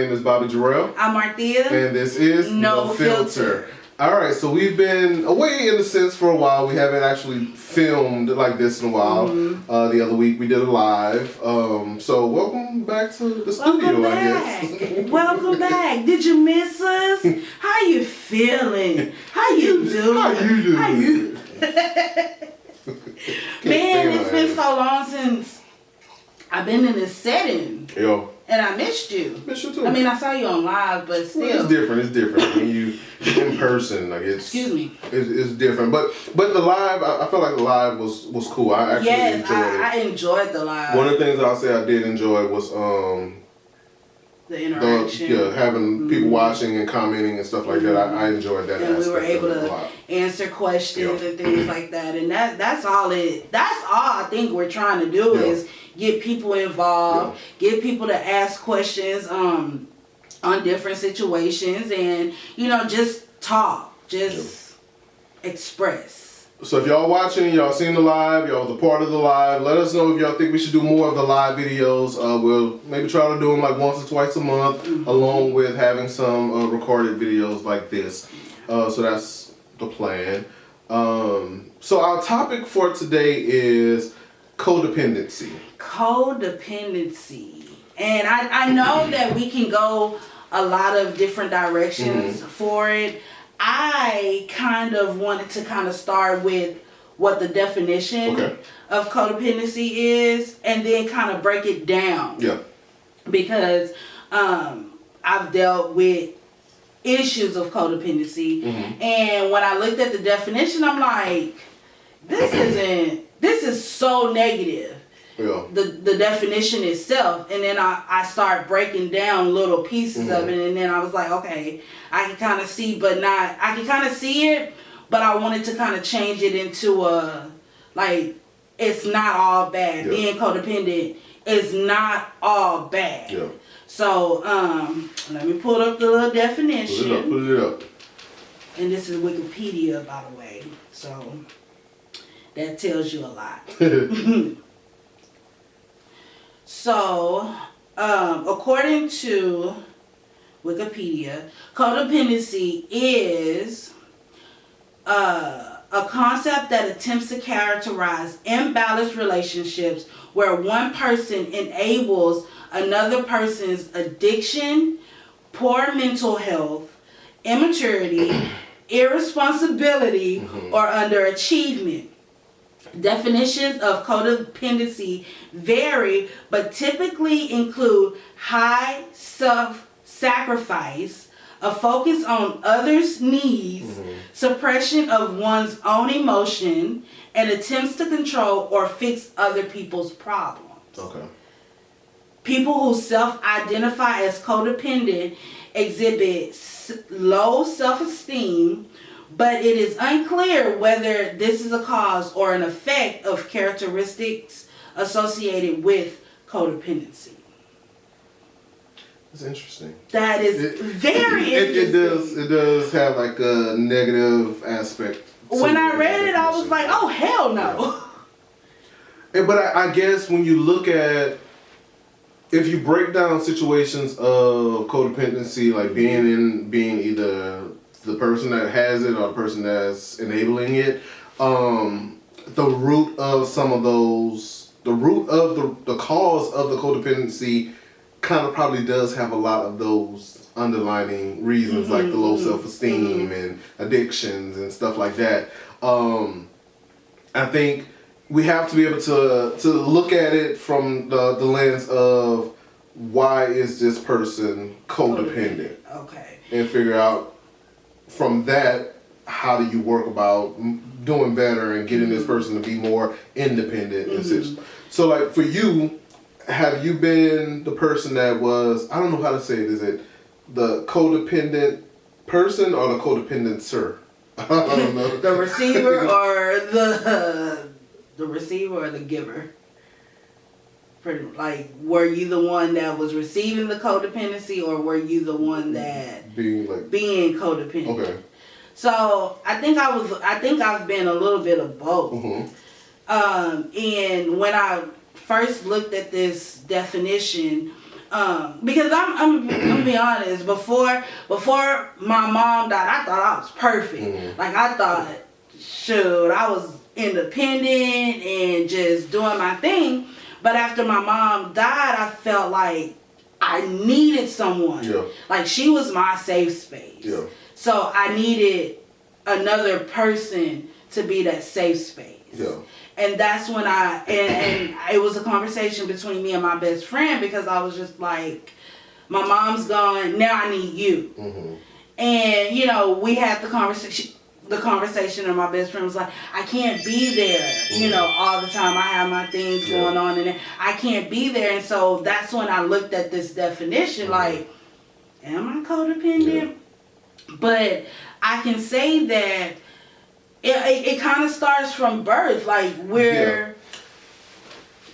name is Bobby Jarrell. I'm Marthea. And this is No Filter. Alright, so we've been away in a sense for a while. We haven't actually filmed like this in a while. The other week we did a live. So welcome back to the studio, I guess. Welcome back. Did you miss us? How you feeling? How you doing? How you doing? Man, it's been so long since I've been in this setting. Yo. And I missed you. Missed you too. I mean, I saw you on live, but still. Well, it's different when you in person. Like it's. Excuse me. It's different, but the live, I felt like the live was cool. I actually enjoyed it. I enjoyed the live. One of the things I'll say I did enjoy was the interaction. Having people watching and commenting and stuff like that. I enjoyed that. And we were able to answer questions and things like that. And that's all I think we're trying to do is get people involved, get people to ask questions on different situations, and just talk, express. So if y'all watching, y'all seen the live, y'all was a part of the live, let us know if y'all think we should do more of the live videos. We'll maybe try to do them like once or twice a month, along with having some recorded videos like this. So that's the plan. So our topic for today is codependency. Codependency. And I know that we can go a lot of different directions for it. I kind of wanted to start with what the definition of codependency is, and then kind of break it down. Yeah. Because I've dealt with issues of codependency, and when I looked at the definition, I'm like, this is so negative. Yeah. The definition itself, and then I start breaking down little pieces of it, and then I was like, okay, I can kind of see, I can kind of see it, but I wanted to kind of change it into it's not all bad. Yeah. Being codependent is not all bad. Yeah. So let me pull up the little definition. Put it up. And this is Wikipedia, by the way, so that tells you a lot. So, according to Wikipedia, codependency is a concept that attempts to characterize imbalanced relationships where one person enables another person's addiction, poor mental health, immaturity, irresponsibility, or underachievement. Definitions of codependency vary, but typically include high self-sacrifice, a focus on others' needs, suppression of one's own emotion, and attempts to control or fix other people's problems. Okay. People who self-identify as codependent exhibit low self-esteem, but it is unclear whether this is a cause or an effect of characteristics associated with codependency. That's interesting. That is very interesting. It does have like a negative aspect. When I read it, I was like, oh, hell no. Yeah. But I guess when you look at, if you break down situations of codependency, like being either the person that has it or the person that's enabling it, the root of some of those, the root of the cause of the codependency kind of probably does have a lot of those underlining reasons, like the low self-esteem and addictions and stuff like that. I think we have to be able to look at it from the lens of why is this person codependent? Okay. And figure out from that, how do you work about doing better and getting this person to be more independent and such. So like for you, have you been the person that was, I don't know how to say it, is it the codependent person or the codependencer? I don't know. The receiver or the receiver or the giver? Like, were you the one that was receiving the codependency, or were you the one that being codependent? Okay. So I think I've been a little bit of both. And when I first looked at this definition, Because I'm gonna be honest, before my mom died, I thought I was perfect. Mm-hmm. Like, I thought, shoot, I was independent and just doing my thing. But after my mom died, I felt like I needed someone. Yeah. Like, she was my safe space. Yeah. So I needed another person to be that safe space. Yeah. And that's when and it was a conversation between me and my best friend, because I was just like, my mom's gone, now I need you. Mm-hmm. And, you know, we had the conversation, and my best friend was like, I can't be there, you know, all the time. I have my things going on, and I can't be there. And so that's when I looked at this definition, like, am I codependent? But I can say that it kind of starts from birth. Like, we're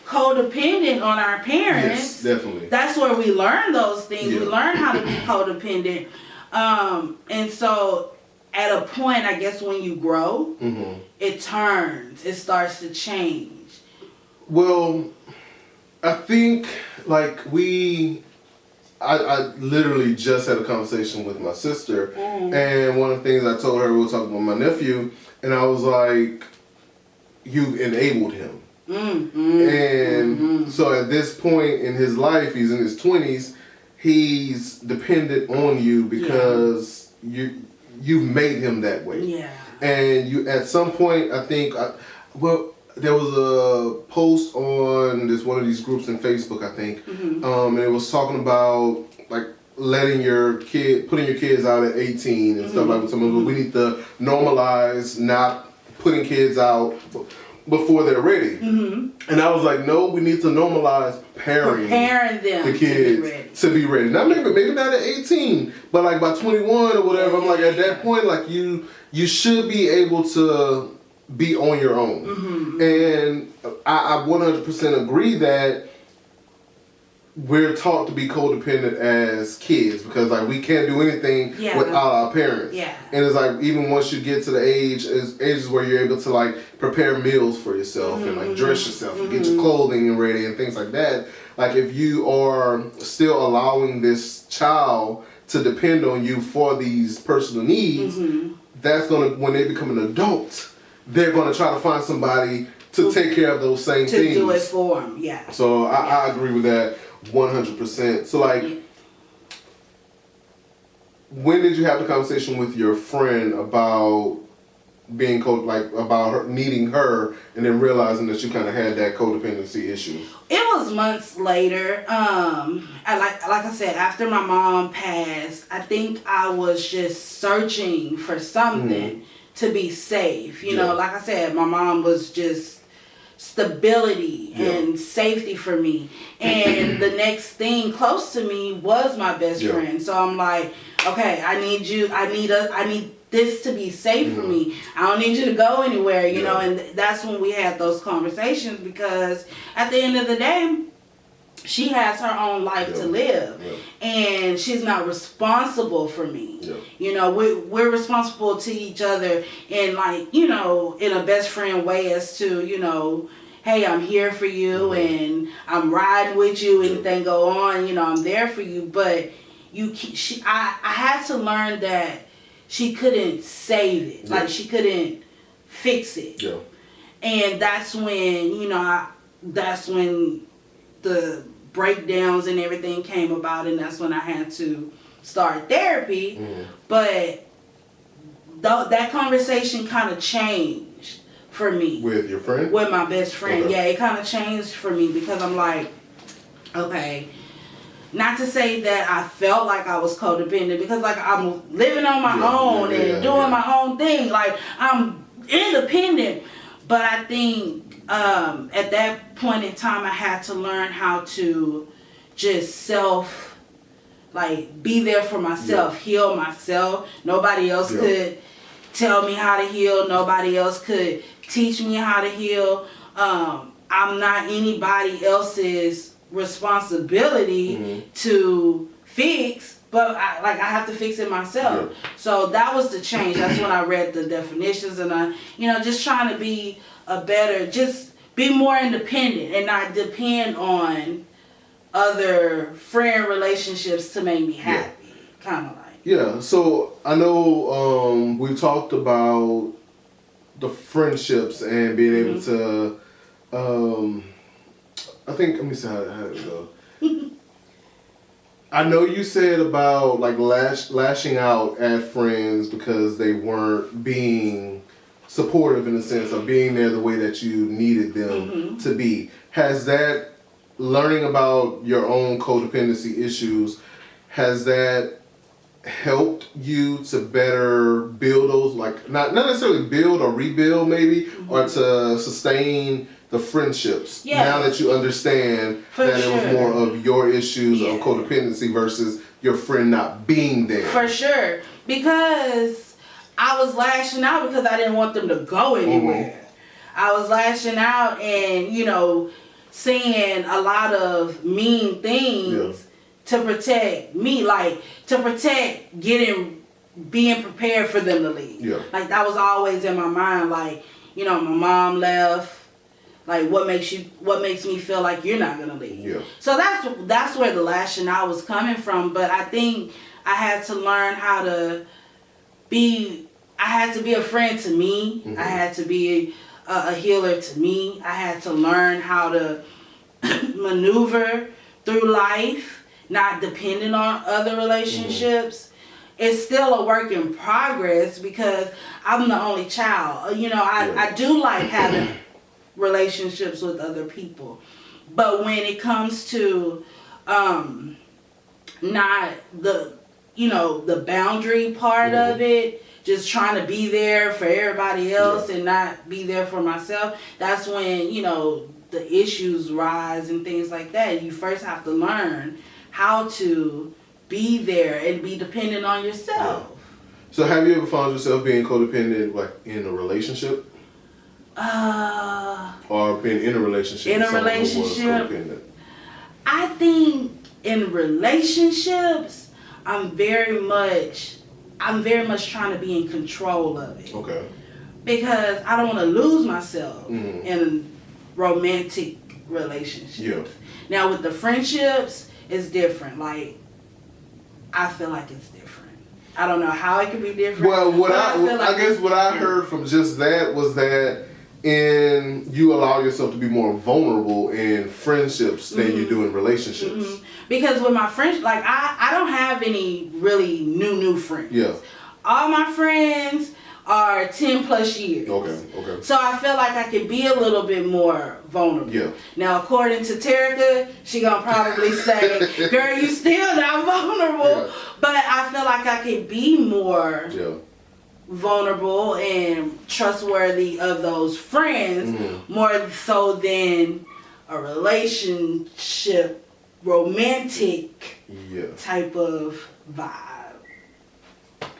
codependent on our parents. Yes, definitely. That's where we learn those things. Yeah. We learn how to be codependent. And so at a point, I guess, when you grow, it turns. It starts to change. Well, I think, like, I literally just had a conversation with my sister, and one of the things I told her, we were talking about my nephew, and I was like, you've enabled him. And so at this point in his life, he's in his 20s, he's dependent on you because you've made him that way. Yeah. And you, at some point, I think, there was a post on one of these groups in Facebook, I think, and it was talking about, like, putting your kids out at 18 and stuff like that. We need to normalize not putting kids out before they're ready. And I was like, no, we need to normalize preparing them the kids to be ready. Now, maybe not at 18, but like by 21 or whatever. I'm like, at that point, like, you should be able to be on your own. And I 100% agree that we're taught to be codependent as kids, because, like, we can't do anything without our parents. And it's like, even once you get to the ages where you're able to, like, prepare meals for yourself and, like, dress yourself and get your clothing and ready and things like that. Like, if you are still allowing this child to depend on you for these personal needs, that's gonna, when they become an adult, they're gonna try to find somebody to take care of those same things. To do it for them, So I agree with that 100%. So, like, when did you have the conversation with your friend about being about her needing her, and then realizing that you kind of had that codependency issue? It was months later. Like I said, after my mom passed, I think I was just searching for something to be safe. You know, like I said, my mom was just stability and safety for me. And the next thing close to me was my best friend. So I'm like, okay, I need you. I need this to be safe for me. I don't need you to go anywhere, you know. And that's when we had those conversations, because at the end of the day, she has her own life to live, and she's not responsible for me. You know, we're responsible to each other in, like, you know, in a best friend way, as to, you know, hey, I'm here for you and I'm riding with you. Anything go on, you know, I'm there for you. But I had to learn that she couldn't save it. Like, she couldn't fix it. And that's when, you know, that's when the breakdowns and everything came about, and that's when I had to start therapy. But that conversation kind of changed for me. With your friend? With my best friend. Yeah, it kind of changed for me, because I'm like, okay, not to say that I felt like I was codependent, because, like, I'm living on my own and doing my own thing. Like, I'm independent. But I think at that point in time, I had to learn how to just be there for myself, heal myself. Nobody else could tell me how to heal. Nobody else could teach me how to heal. I'm not anybody else's responsibility to fix, but I have to fix it myself. So that was the change. That's when I read the definitions, and I, you know, just trying to be just be more independent and not depend on other friend relationships to make me happy. Kind of like. Yeah, so I know we talked about the friendships and being able to, I think, let me see how it go. I know you said about like lashing out at friends because they weren't being supportive in the sense of being there the way that you needed them to be. Has that, learning about your own codependency issues, has that helped you to better build those, like not necessarily build or rebuild maybe, or to sustain the friendships now that you understand that it was more of your issues of codependency versus your friend not being there? For sure, because I was lashing out because I didn't want them to go anywhere. I was lashing out and, you know, saying a lot of mean things to protect me, like to protect being prepared for them to leave. Like that was always in my mind, like, you know, my mom left. Like what makes me feel like you're not gonna leave? So that's where the lashing out was coming from. But I think I had to learn how to be. I had to be a friend to me. I had to be a healer to me. I had to learn how to maneuver through life, not depending on other relationships. It's still a work in progress because I'm the only child. You know, I do like having relationships with other people, but when it comes to not the boundary part of it, just trying to be there for everybody else and not be there for myself, that's when, you know, the issues rise and things like that. You first have to learn how to be there and be dependent on yourself. So have you ever found yourself being codependent, like in a relationship? Or being in a relationship? In a relationship, I think in relationships, I'm very much trying to be in control of it. Okay. Because I don't want to lose myself in romantic relationships. Now with the friendships, it's different. Like, I feel like it's different. I don't know how it could be different. Well, I guess what I heard from just that was that you allow yourself to be more vulnerable in friendships than you do in relationships. Because with my friends, like I don't have any really new friends. All my friends are 10 plus years. Okay. So I feel like I could be a little bit more vulnerable. Now, according to Terica, she gonna probably say, girl, you still not vulnerable. But I feel like I could be more vulnerable and trustworthy of those friends more so than a relationship, romantic type of vibe.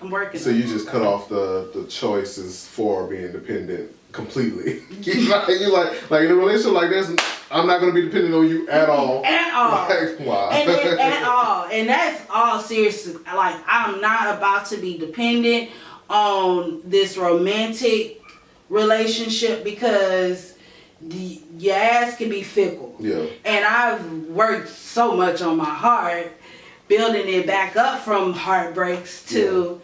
I'm working. So you just cut off the choices for being dependent completely. you like in a relationship like this, I'm not gonna be dependent on you at all. At all. Like, wow. At all. And that's all serious. Like, I'm not about to be dependent on this romantic relationship because your ass can be fickle. And I've worked so much on my heart, building it back up from heartbreaks to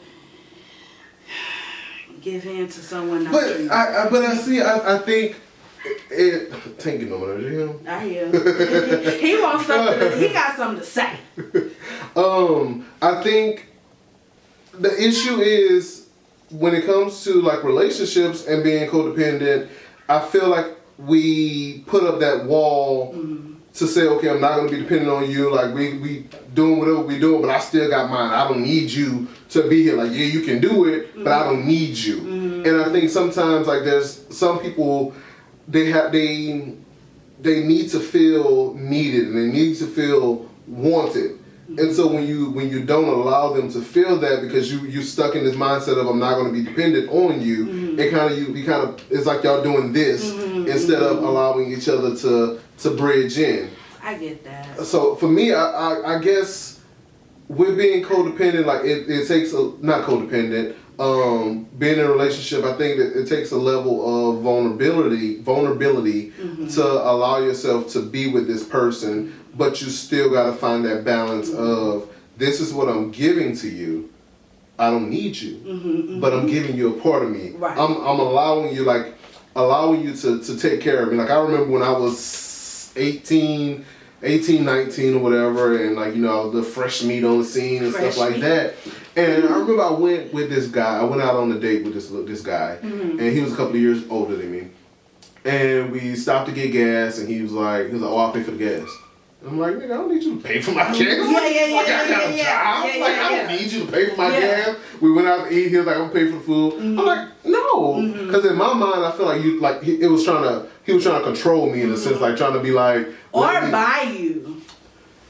give in to someone. I think it. Tank no more, him. I hear. He wants something. He got something to say. I think the issue is when it comes to like relationships and being codependent. I feel like we put up that wall to say, okay, I'm not going to be dependent on you. Like we doing whatever we doing, but I still got mine. I don't need you to be here. Like, yeah, you can do it, but I don't need you. And I think sometimes like there's some people, they need to feel needed and they need to feel wanted. And so when you don't allow them to feel that because you stuck in this mindset of I'm not going to be dependent on you, it kind of it's like y'all doing this instead of allowing each other to bridge in. I get that. So for me, I guess with being codependent, like it takes not codependent, being in a relationship, I think that it takes a level of vulnerability to allow yourself to be with this person, but you still got to find that balance of, this is what I'm giving to you. I don't need you, but I'm giving you a part of me. Right. I'm allowing you to take care of me. Like, I remember when I was 18, 19 or whatever, and like, you know, the fresh meat on the scene and stuff like that. And I remember I went with this guy. I went out on a date with this guy, and he was a couple of years older than me. And we stopped to get gas, and he was like, oh, I'll pay for the gas. I'm like, nigga, I don't need you to pay for my gas. I got a job. I don't need you to pay for my gas. We went out to eat. He was like, I'm paying for the food. I'm like, no, because in my mind, I feel like he was trying to control me in a sense, like trying to be like, or buy you,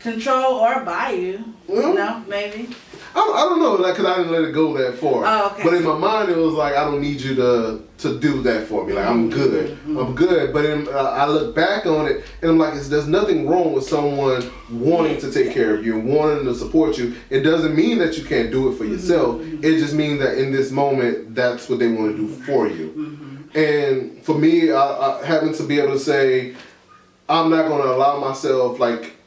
control or buy you. No, maybe. I don't know, like, because I didn't let it go that far. Oh, okay. But in my mind, it was like, I don't need you to do that for me. Like, I'm good. I'm good. But I look back on it, and I'm like, there's nothing wrong with someone wanting to take care of you and wanting to support you. It doesn't mean that you can't do it for yourself. It just means that in this moment, that's what they want to do for you. And for me, I having to be able to say, I'm not going to allow myself, like,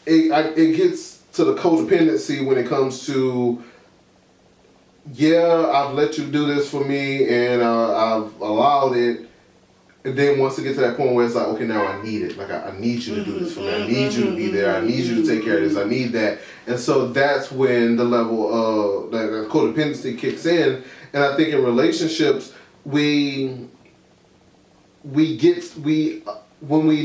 it gets to the codependency when it comes to, I've let you do this for me and I've allowed it. And then once it gets to that point where it's like, okay, now I need it. Like, I need you to do this for me. I need you to be there. I need you to take care of this. I need that. And so that's when the level of that codependency kicks in. And I think in relationships, when we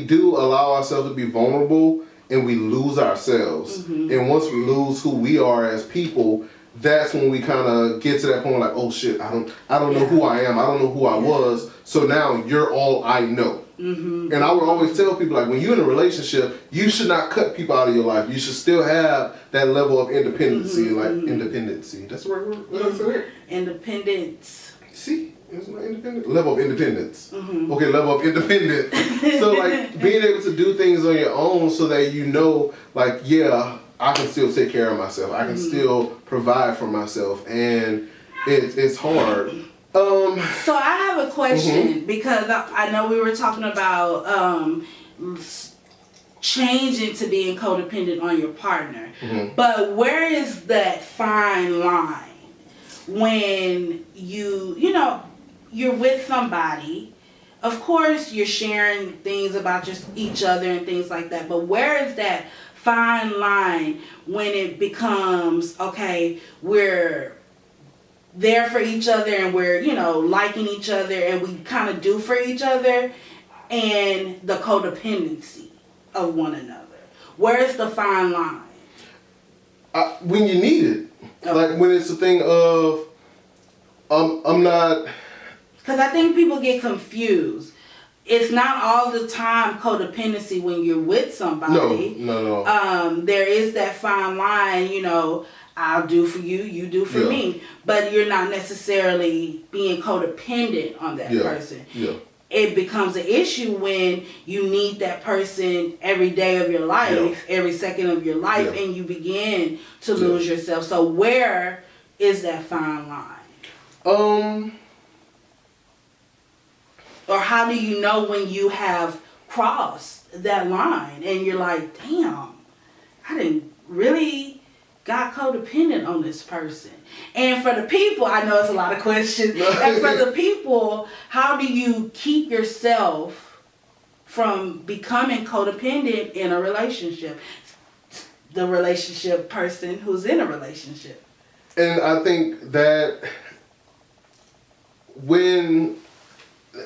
do allow ourselves to be vulnerable, and we lose ourselves. And once we lose who we are as people, that's when we kind of get to that point like, oh shit, I don't know who I am. I don't know who I was. So now you're all I know. And I would always tell people, like, when you're in a relationship, you should not cut people out of your life. You should still have that level of independency, independency. That's the right word. What did I say? Independence. See? It's not independent. Level of independence. Okay, level of independence. So, like, being able to do things on your own so that you know, like, I can still take care of myself. I can still provide for myself. And it's hard. So I have a question because I know we were talking about changing to being codependent on your partner. But where is that fine line when you're with somebody? Of course, you're sharing things about each other and things like that. But where is that fine line when it becomes, okay, we're there for each other and we're, liking each other and we kind of do for each other, and the codependency of one another? Where's the fine line? When you need it. Okay. Like, when it's a thing of, I'm not... Because I think people get confused. It's not all the time codependency when you're with somebody. No. There is that fine line, I'll do for you, you do for me. But you're not necessarily being codependent on that person. Yeah. It becomes an issue when you need that person every day of your life, every second of your life, and you begin to lose yourself. So where is that fine line? Or how do you know when you have crossed that line and you're like, damn, I didn't really got codependent on this person? And for the people, I know it's a lot of questions. And for the people, how do you keep yourself from becoming codependent in a relationship? The relationship person who's in a relationship. And I think that when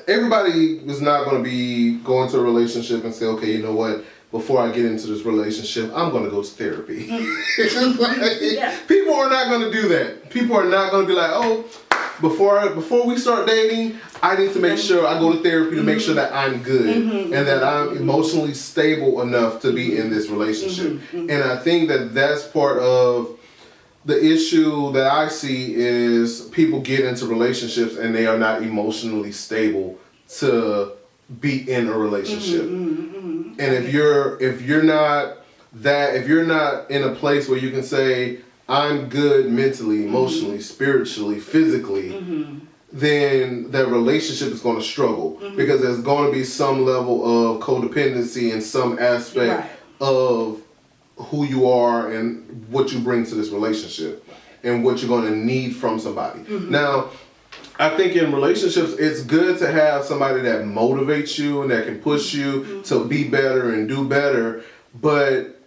everybody is not going to be going to a relationship and say, okay, you know what? Before I get into this relationship, I'm going to go to therapy. People are not going to do that. People are not going to be like, oh, before we start dating, I need to make sure I go to therapy to make sure that I'm good and that I'm emotionally stable enough to be in this relationship. And I think that that's part of the issue that I see is people get into relationships and they are not emotionally stable to be in a relationship. And if you're not in a place where you can say, I'm good mentally, emotionally, spiritually, physically, then that relationship is going to struggle because there's going to be some level of codependency in some aspect of who you are and what you bring to this relationship and what you're going to need from somebody. Now, I think in relationships, it's good to have somebody that motivates you and that can push you to be better and do better, but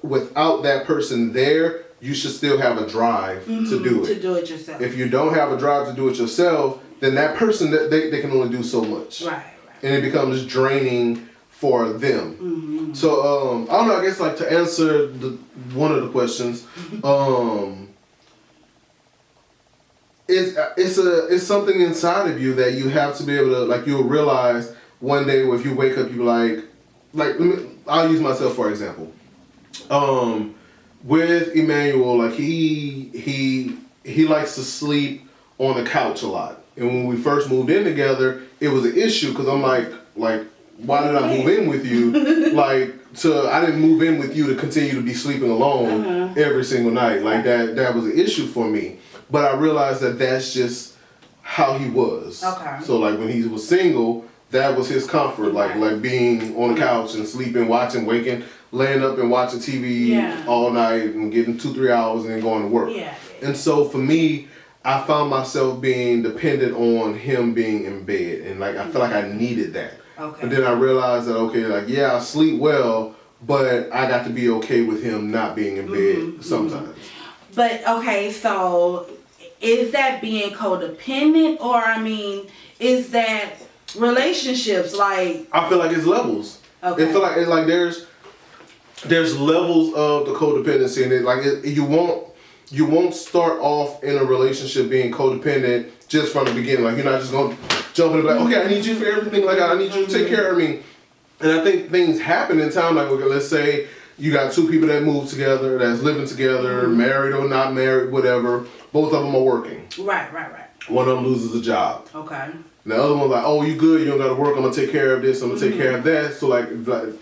without that person there, you should still have a drive to do it. To do it yourself. If you don't have a drive to do it yourself, then that person, they can only do so much. Right. And it becomes draining for them. So, I don't know, I guess like to answer one of the questions, it's something inside of you that you have to be able to, like, you'll realize one day if you wake up, you I'll use myself for example. With Emmanuel, like he likes to sleep on the couch a lot. And when we first moved in together, it was an issue because I'm like, why did I move in with you? I didn't move in with you to continue to be sleeping alone every single night. Like that was an issue for me. But I realized that that's just how he was. Okay. So like when he was single, that was his comfort, like being on the couch and sleeping, watching, waking, laying up and watching TV all night and getting 2-3 hours and then going to work. And so for me, I found myself being dependent on him being in bed, and like I feel like I needed that. Okay. But then I realized that I sleep well, but I got to be okay with him not being in bed sometimes. But okay, so is that being codependent, or is that relationships like? I feel like it's levels. Okay. I feel like it's like there's levels of the codependency, and you won't start off in a relationship being codependent just from the beginning. Like you're not just gonna jump in and be like, okay, I need you for everything. Like I need you to take care of me. And I think things happen in time. Like okay, let's say you got two people that move together, that's living together, married or not married, whatever. Both of them are working. Right. One of them loses a job. Okay. And the other one's like, oh, you good, you don't got to work, I'm going to take care of this, I'm going to take care of that. So like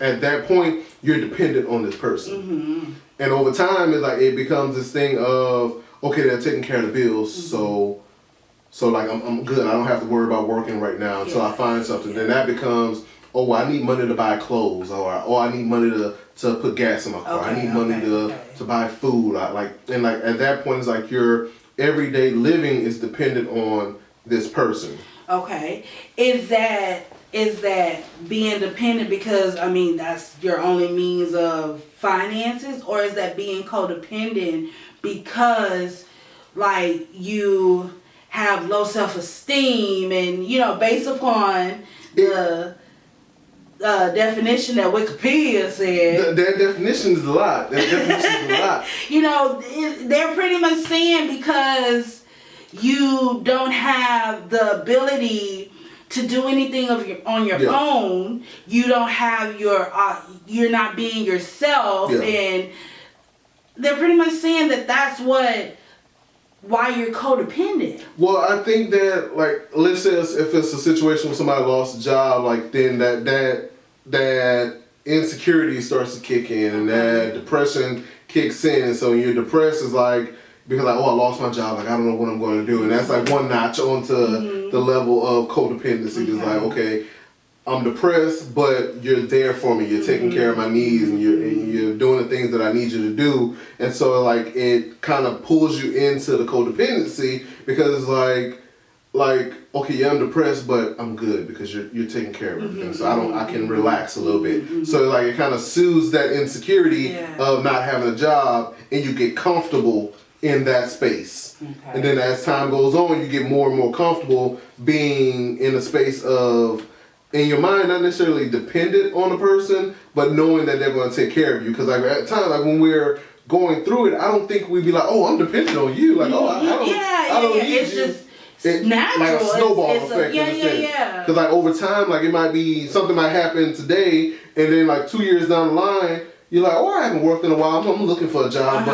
at that point, you're dependent on this person. And over time, it becomes this thing of, okay, they're taking care of the bills, so like I'm good, I don't have to worry about working right now until I find something. Then that becomes, oh, I need money to buy clothes, or I need money to put gas in my car. I need money to buy food. At that point, it's like your everyday living is dependent on this person. Okay, is that being dependent because that's your only means of finances, or is that being codependent because like you have low self-esteem and based upon the definition that Wikipedia said. That definition is a lot. They're pretty much saying because you don't have the ability to do anything on your own, you don't have you're not being yourself, and they're pretty much saying that that's why you're codependent. Well, I think that, like, let's say if it's a situation where somebody lost a job, like, then that insecurity starts to kick in, and that depression kicks in, and so you're depressed is like, because like, oh, I lost my job, like, I don't know what I'm going to do, and that's like one notch onto the level of codependency. It's like, okay, I'm depressed, but you're there for me. You're taking care of my needs, and you're doing the things that I need you to do. And so like it kind of pulls you into the codependency because it's like okay, yeah, I'm depressed, but I'm good because you're taking care of everything. So I can relax a little bit. So like it kind of soothes that insecurity of not having a job, and you get comfortable in that space. Okay. And then as time goes on, you get more and more comfortable being in a space of, in your mind, not necessarily dependent on a person, but knowing that they're going to take care of you. Because like at times, like when we're going through it, I don't think we'd be like, oh, I'm dependent on you. Like, oh, I don't need it's you. Just natural. Like a snowball effect in a sense. Because like over time, like it might be, something might happen today, and then like 2 years down the line, you're like, oh, I haven't worked in a while, I'm looking for a job,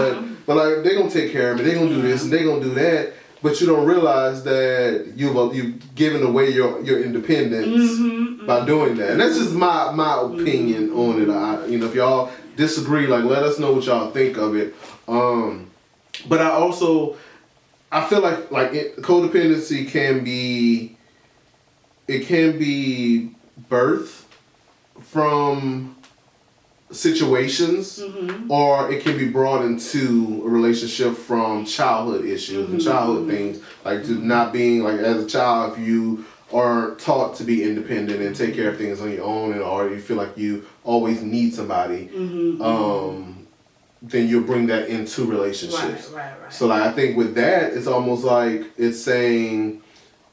but like they're going to take care of me, they're going to do this, and they're going to do that. But you don't realize that you've given away your independence by doing that. And that's just my opinion on it. If y'all disagree, like let us know what y'all think of it. But I feel like codependency can be birthed from situations, or it can be brought into a relationship from childhood issues and childhood things, like to not being like, as a child, if you are taught to be independent and take care of things on your own, and or you feel like you always need somebody, then you'll bring that into relationships. Right. So like, I think with that, it's almost like it's saying,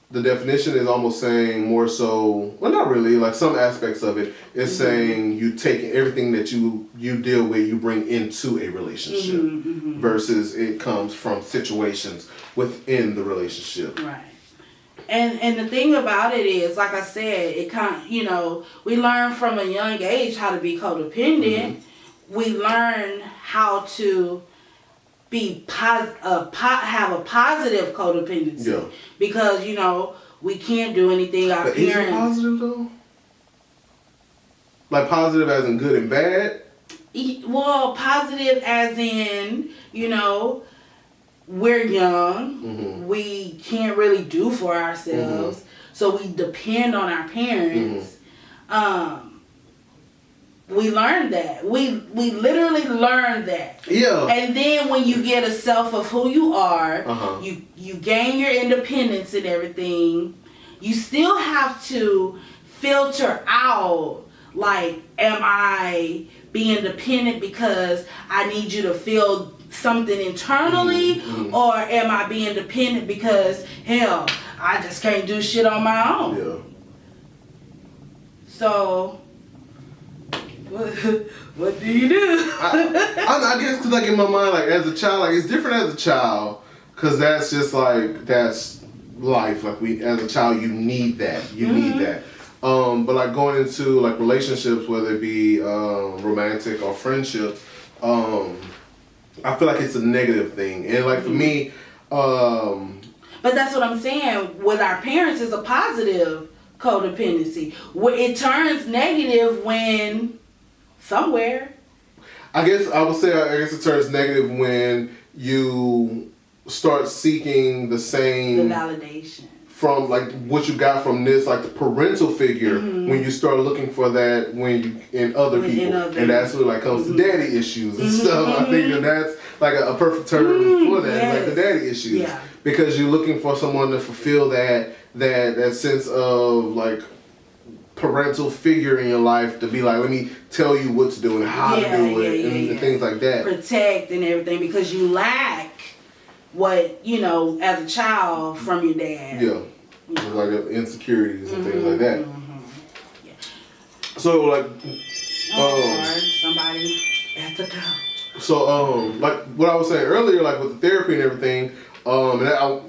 the definition is almost saying more so, well, not really, like some aspects of it is saying you take everything that you deal with, you bring into a relationship, versus it comes from situations within the relationship. Right. And the thing about it is, like I said, it we learn from a young age how to be codependent. We learn how to be have a positive codependency, because we can't do anything. Our but parents. Is it positive though? Like positive as in good and bad? Well, positive as in we're young, we can't really do for ourselves, so we depend on our parents. We learned that. We literally learned that. Yeah. And then when you get a self of who you are, you gain your independence and everything, you still have to filter out, like, am I being dependent because I need you to feel something internally, or am I being dependent because, hell, I just can't do shit on my own? Yeah. So, what do you do? I guess because, like, in my mind, like, as a child, like, it's different as a child, because that's just like, that's life. Like, as a child, you need that. You need that. But like going into like relationships, whether it be romantic or friendships, I feel like it's a negative thing. And like for me, but that's what I'm saying. With our parents, is a positive codependency. Where it turns negative when somewhere. I guess it turns negative when you start seeking the validation from like what you got from this, like the parental figure, when you start looking for that in other people, and that's what like comes to daddy issues and stuff. I think that's like a perfect term for that, like the daddy issues, because you're looking for someone to fulfill that sense of like parental figure in your life, to be like, let me tell you what to do and how to do it, and things like that. Protect and everything, because you lack what, as a child from your dad. Yeah. Like insecurities and things like that. Yeah. So like somebody at the door. So like what I was saying earlier, like with the therapy and everything, and I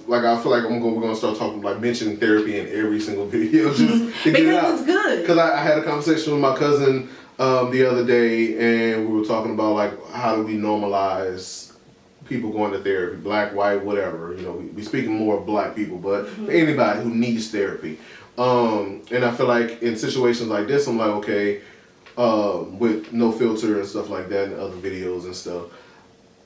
feel like we're gonna start talking, like mentioning therapy in every single video, just to get it out. Because it's good. Because I had a conversation with my cousin the other day, and we were talking about like how do we normalize people going to therapy, black, white, whatever. We speaking more of black people, but for anybody who needs therapy. And I feel like in situations like this, I'm like, okay, with no filter and stuff like that, and other videos and stuff,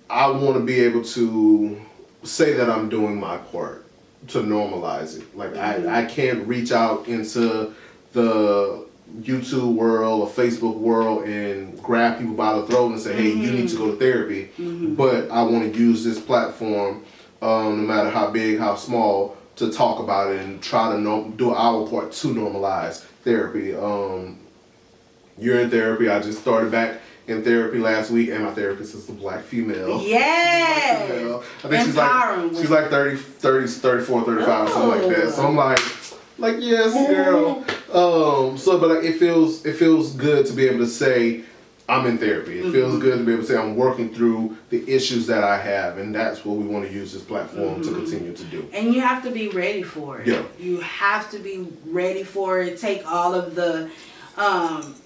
I want to be able to say that I'm doing my part to normalize it. Like I can't reach out into the YouTube world or Facebook world and grab people by the throat and say, hey, you need to go to therapy. But I want to use this platform, no matter how big, how small, to talk about it and try to do our part to normalize therapy. You're in therapy. I just started back in therapy last week, and my therapist is a black female. Yes. I think she's like 30, 34, 35, something like that. So I'm like yes, girl. But like it feels good to be able to say I'm in therapy. It feels good to be able to say I'm working through the issues that I have, and that's what we want to use this platform to continue to do. And you have to be ready for it. Yeah. You have to be ready for it. Take all of the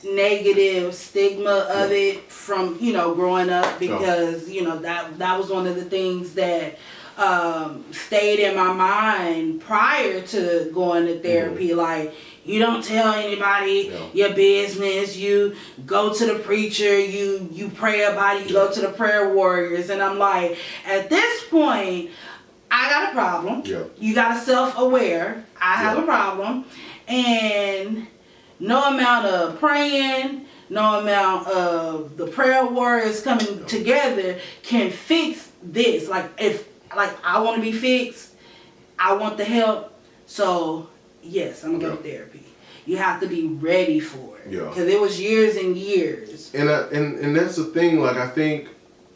negative stigma of it from growing up, because that was one of the things that stayed in my mind prior to going to therapy. Like, You don't tell anybody your business. You go to the preacher. You pray about it. You go to the prayer warriors. And I'm like, at this point, I got a problem. Yeah. You got to self-aware. I have a problem. And no amount of praying, no amount of the prayer warriors coming together can fix this. Like, if I want to be fixed, I want the help. So, yes, I'm going to go to therapy. You have to be ready for it. Yeah. Because it was years and years. And that's the thing. Like, I think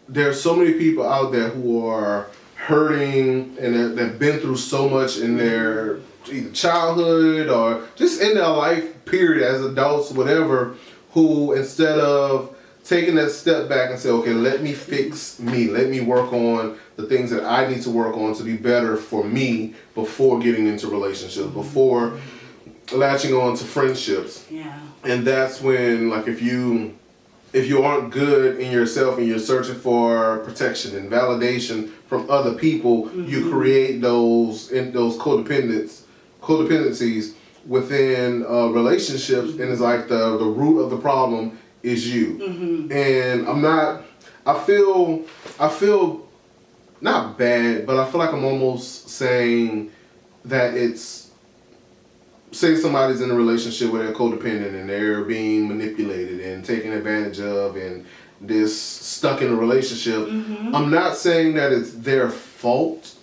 there's so many people out there who are hurting and that been through so much in their either childhood or just in their life period as adults, whatever, who instead of taking that step back and say, okay, let me fix me, let me work on the things that I need to work on to be better for me before getting into relationships, before latching on to friendships. Yeah. And that's when, like, if you aren't good in yourself and you're searching for protection and validation from other people, you create those codependencies within relationships, and it's like the root of the problem is you. And I feel not bad, but I feel like I'm almost saying that say somebody's in a relationship where they're codependent and they're being manipulated and taken advantage of and just stuck in a relationship. I'm not saying that it's their fault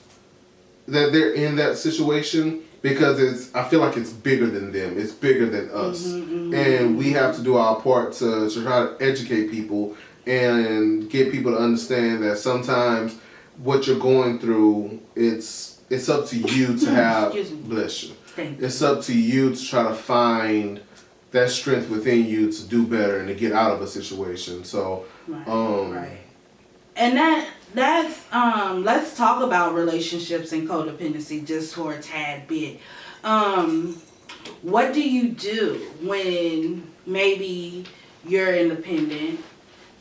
that they're in that situation, because I feel like it's bigger than them. It's bigger than us. And we have to do our part to try to educate people and get people to understand that sometimes what you're going through, it's up to you to have, bless you. It's up to you to try to find that strength within you to do better and to get out of a situation. So, right. And that's let's talk about relationships and codependency just for a tad bit. What do you do when maybe you're independent,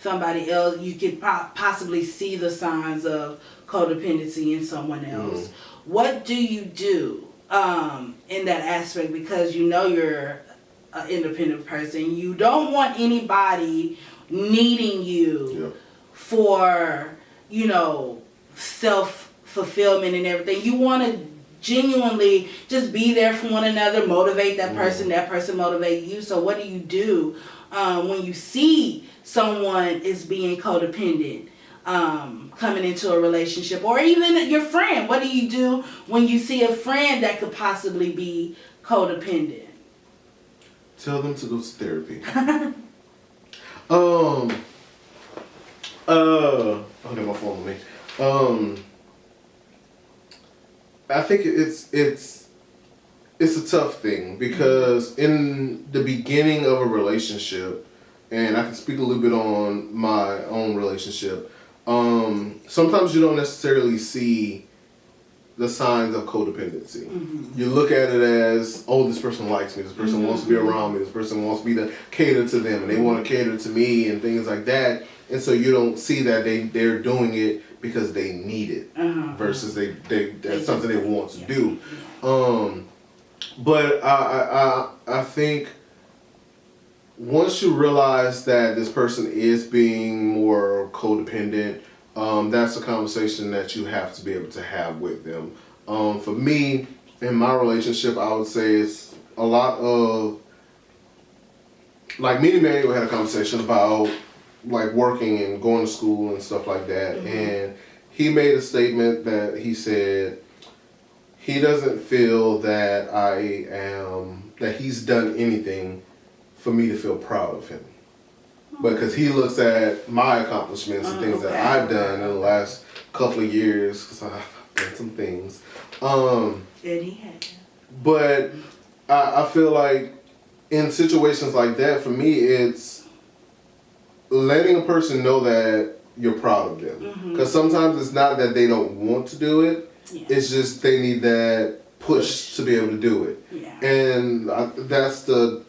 somebody else, you could possibly see the signs of codependency in someone else? What do you do in that aspect, because you know you're an independent person? You don't want anybody needing you for, self-fulfillment and everything. You want to genuinely just be there for one another, motivate that person, that person motivate you. So what do you do when you see someone is being codependent? Coming into a relationship, or even your friend. What do you do when you see a friend that could possibly be codependent? Tell them to go to therapy. I'll get my phone with me. I think it's a tough thing, because in the beginning of a relationship, and I can speak a little bit on my own relationship, sometimes you don't necessarily see the signs of codependency. You look at it as, oh, this person likes me, this person wants to be around me, this person wants me to cater to them, and they want to cater to me, and things like that. And so you don't see that they're doing it because they need it, versus that's something they want to do. But I think once you realize that this person is being more codependent, that's a conversation that you have to be able to have with them. For me, in my relationship, I would say it's a lot of, like, me and Emmanuel had a conversation about, like, working and going to school and stuff like that. And he made a statement that he said he doesn't feel that that he's done anything for me to feel proud of him. Because he looks at my accomplishments and things that I've done in the last couple of years, because I've done some things. And he had. But I feel like in situations like that, for me, it's letting a person know that you're proud of them. Because sometimes it's not that they don't want to do it, it's just they need that push to be able to do it. And that's the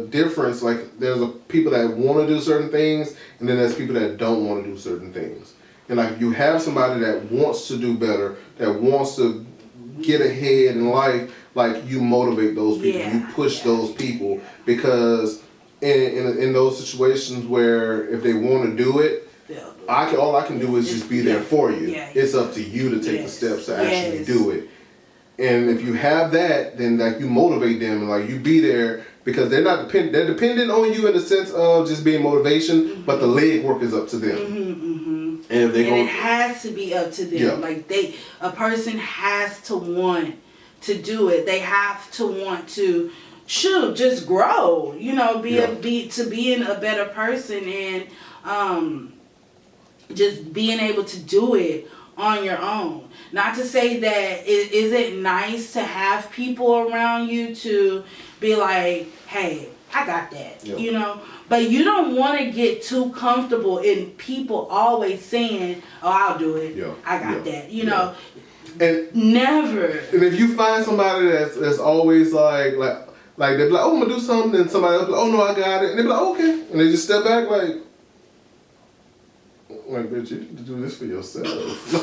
difference. Like, there's people that want to do certain things, and then there's people that don't want to do certain things. And like, if you have somebody that wants to do better, that wants to get ahead in life, like you motivate those people, you push those people, because in those situations where if they want to do it, all I can do is just be there for you. It's up to you to take the steps to actually do it. And if you have that, then like you motivate them and like you be there, because they're not they're dependent on you in the sense of just being motivation, but the leg work is up to them. And if they it has to be up to them. Like a person has to want to do it. They have to want to just grow. You know, being a better person, and just being able to do it on your own. Not to say that is it nice to have people around you to be like, hey, I got that, you know? But you don't want to get too comfortable in people always saying, oh, I'll do it. I got that, you know? And never. And if you find somebody that's always like they're like, oh, I'm going to do something, and somebody else be like, oh, no, I got it. And they be like, oh, okay. And they just step back like, bitch, you need to do this for yourself.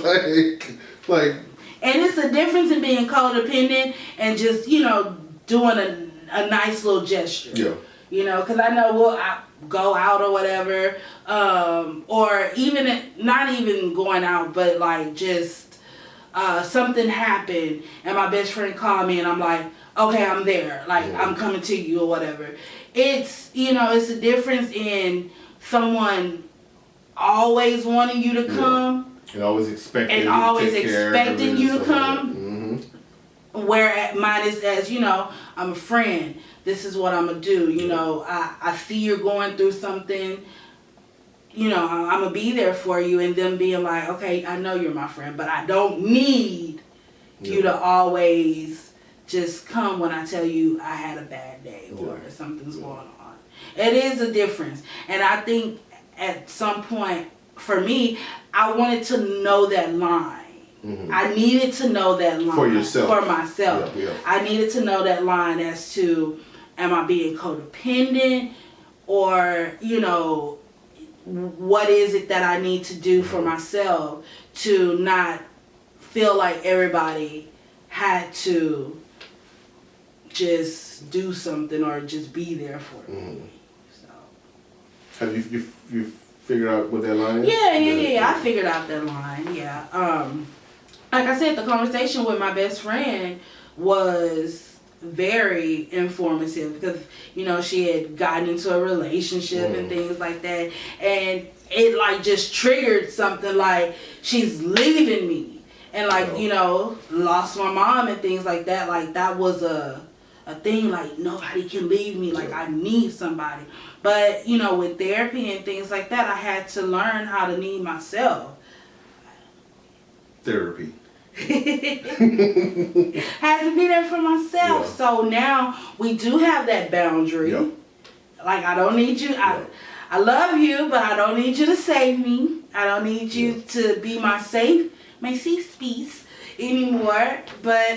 like. And it's a difference in being codependent and just, you know, doing a nice little gesture. You know, because I know we'll go out or whatever, or even not even going out, but like just something happened and my best friend called me and I'm like, okay, I'm there. Like, I'm coming to you or whatever. It's, you know, it's a difference in someone always wanting you to come. And always expecting you to come. Where mine is as, you know, I'm a friend. This is what I'm going to do. You know, I see you're going through something. You know, I'm going to be there for you. And them being like, okay, I know you're my friend, but I don't need you to always just come when I tell you I had a bad day or something's going on. It is a difference. And I think at some point, for me, I wanted to know that line. I needed to know that line. For yourself. For myself. I needed to know that line as to, am I being codependent? Or, you know, what is it that I need to do for myself to not feel like everybody had to just do something or just be there for me. So. Have you figured out what that line is? Yeah. I figured out that line. Like I said, the conversation with my best friend was very informative because, you know, she had gotten into a relationship and things like that. And it like just triggered something like she's leaving me. And like, you know, lost my mom and things like that. Like that was a thing, like nobody can leave me. Like I need somebody. But, you know, with therapy and things like that, I had to learn how to need myself. Therapy. Had to be there for myself. So now we do have that boundary. Like I don't need you. I love you, but I don't need you to save me. I don't need you to be my safe space anymore. But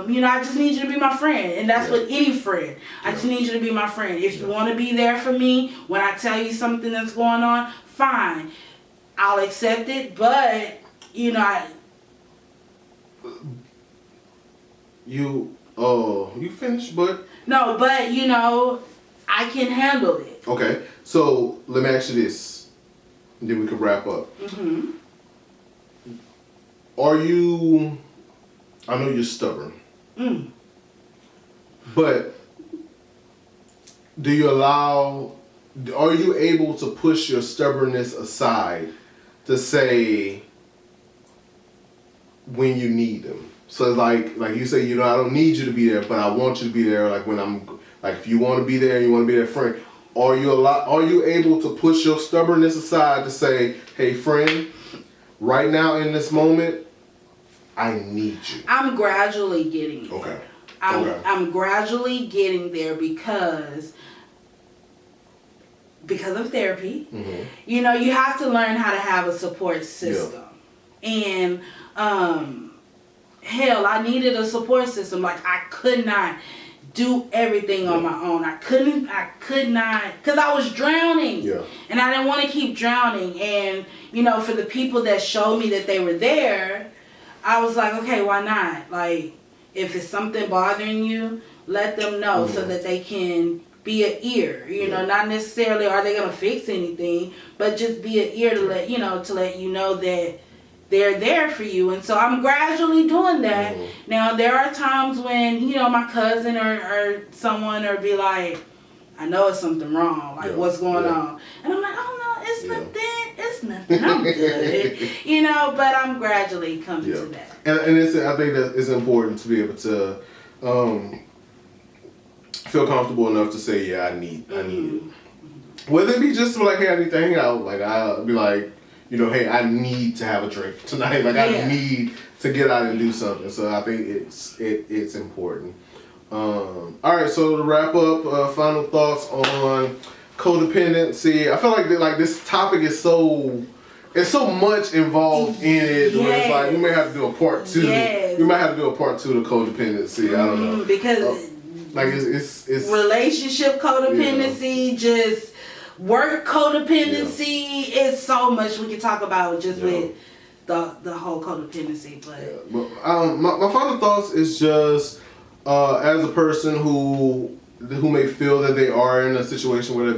you know, I just need you to be my friend, and that's with any friend. I just need you to be my friend. If you want to be there for me when I tell you something that's going on, fine, I'll accept it. But you know, you finished, but no, but you know, I can handle it. Okay, so let me ask you this, and then we can wrap up. Are you? I know you're stubborn, but do you allow? Are you able to push your stubbornness aside to say when you need them? So like you say, you know, I don't need you to be there, but I want you to be there. Like when I'm like, if you want to be there, you want to be there, friend. Are you able to push your stubbornness aside to say, hey, friend, right now in this moment, I need you? I'm gradually getting there. I'm gradually getting there because of therapy. You know, you have to learn how to have a support system. And hell, I needed a support system. Like I could not do everything on my own. I could not, because I was drowning. And I didn't want to keep drowning. And, you know, for the people that showed me that they were there, I was like, okay, why not? Like, if it's something bothering you, let them know so that they can be an ear. You know, not necessarily are they gonna fix anything, but just be an ear to let you know that they're there for you. And so I'm gradually doing that. Now there are times when, you know, my cousin or someone or be like, I know it's something wrong, like what's going on? And I'm like, oh no, it's nothing, I'm good. You know, but I'm gradually coming to that. And I think that it's important to be able to feel comfortable enough to say, I need it. Whether it be just like, hey, I need to hang out, like I'll be like, you know, hey, I need to have a drink tonight. Like I need to get out and do something. So I think it's important. All right, so to wrap up, final thoughts on codependency. I feel like this topic is it's so much involved in it. Where it's like we may have to do a part 2. We might have to do a part 2 to codependency. I don't know because like it's relationship codependency, just work codependency. It's so much we can talk about just with the whole codependency. But my final thoughts is just as a person who may feel that they are in a situation where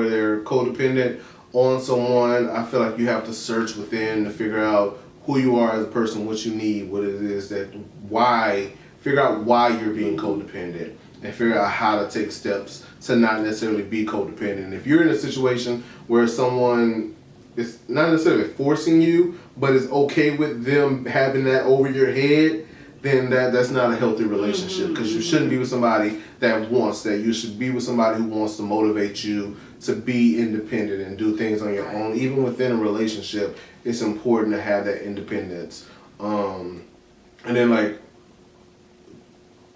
they're codependent on someone, I feel like you have to search within to figure out who you are as a person, what you need, what it is figure out why you're being codependent, and figure out how to take steps to not necessarily be codependent. If you're in a situation where someone is not necessarily forcing you, but is okay with them having that over your head, then that's not a healthy relationship, because you shouldn't be with somebody that wants that. You should be with somebody who wants to motivate you to be independent and do things on your own. Even within a relationship, it's important to have that independence. And then like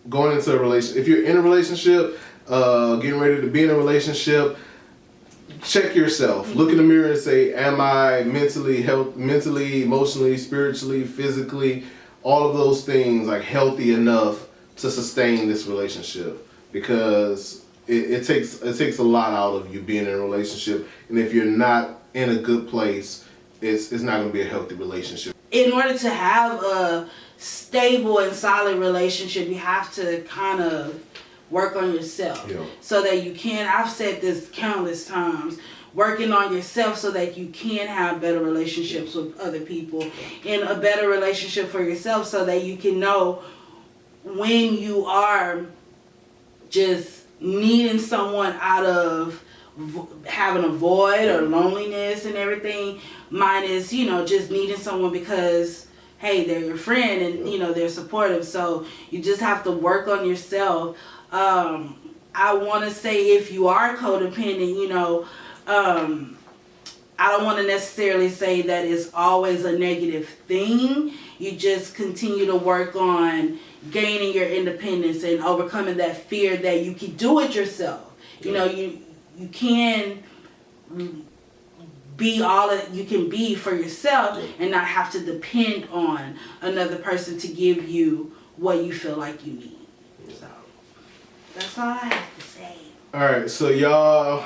going into a relationship, if you're in a relationship, getting ready to be in a relationship, check yourself. Look in the mirror and say, am I mentally, emotionally, spiritually, physically, all of those things, like healthy enough to sustain this relationship? Because it takes a lot out of you being in a relationship, and if you're not in a good place, it's not going to be a healthy relationship. In order to have a stable and solid relationship, you have to kind of work on yourself so that you can. I've said this countless times. Working on yourself so that you can have better relationships with other people, and a better relationship for yourself so that you can know when you are just needing someone out of having a void or loneliness and everything. Mine is, just needing someone because, hey, they're your friend and, they're supportive. So you just have to work on yourself. I want to say if you are codependent, I don't want to necessarily say that it's always a negative thing. You just continue to work on gaining your independence and overcoming that fear that you can do it yourself. You can be all that you can be for yourself and not have to depend on another person to give you what you feel like you need. So that's all I have to say. All right, so y'all,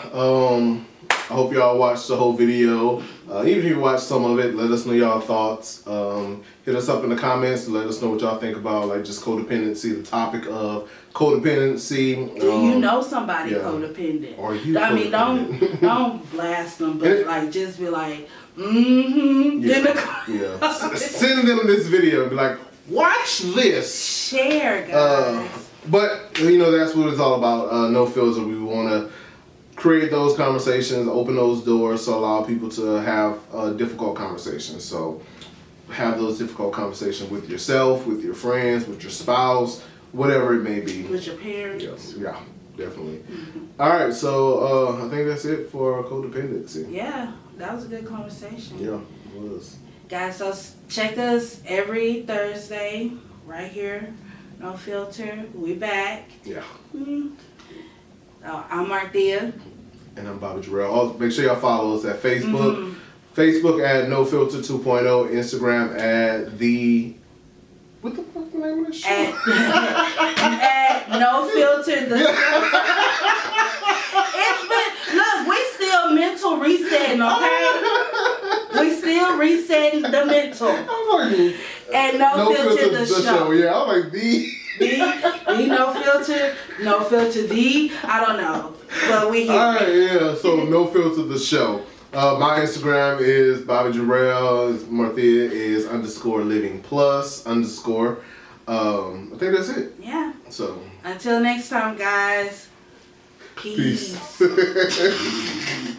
I hope y'all watched the whole video. Even if you watched some of it, let us know y'all thoughts. Hit us up in the comments to let us know what y'all think about like just codependency, the topic of codependency. Do you know somebody codependent? Or you I mean, don't blast them, but like just be like, Send them this video and be like, watch this. Share, guys. But that's what it's all about. No filter. We want to create those conversations, open those doors to allow people to have difficult conversations. So have those difficult conversations with yourself, with your friends, with your spouse, whatever it may be. With your parents. Yeah, definitely. All right, so I think that's it for codependency. Yeah, that was a good conversation. Yeah, it was. Guys, so check us every Thursday right here. No Filter. We back. Yeah. I'm Marthea. And I'm Bobby Jarrell. Make sure y'all follow us at Facebook. Facebook at No Filter 2.0. Instagram at the... What the fuck the name of this show? At No Filter. Look, we still mental resetting, okay? We still resetting the mental. I'm like, and No Filter the show. Yeah, I'm like the... B no filter, no filter D. I don't know, but we here. Alright, yeah. So no filter the show. My Instagram is Bobby Jarrell. Marthea is _living plus _ I think that's it. Yeah. So until next time, guys. Peace. Peace.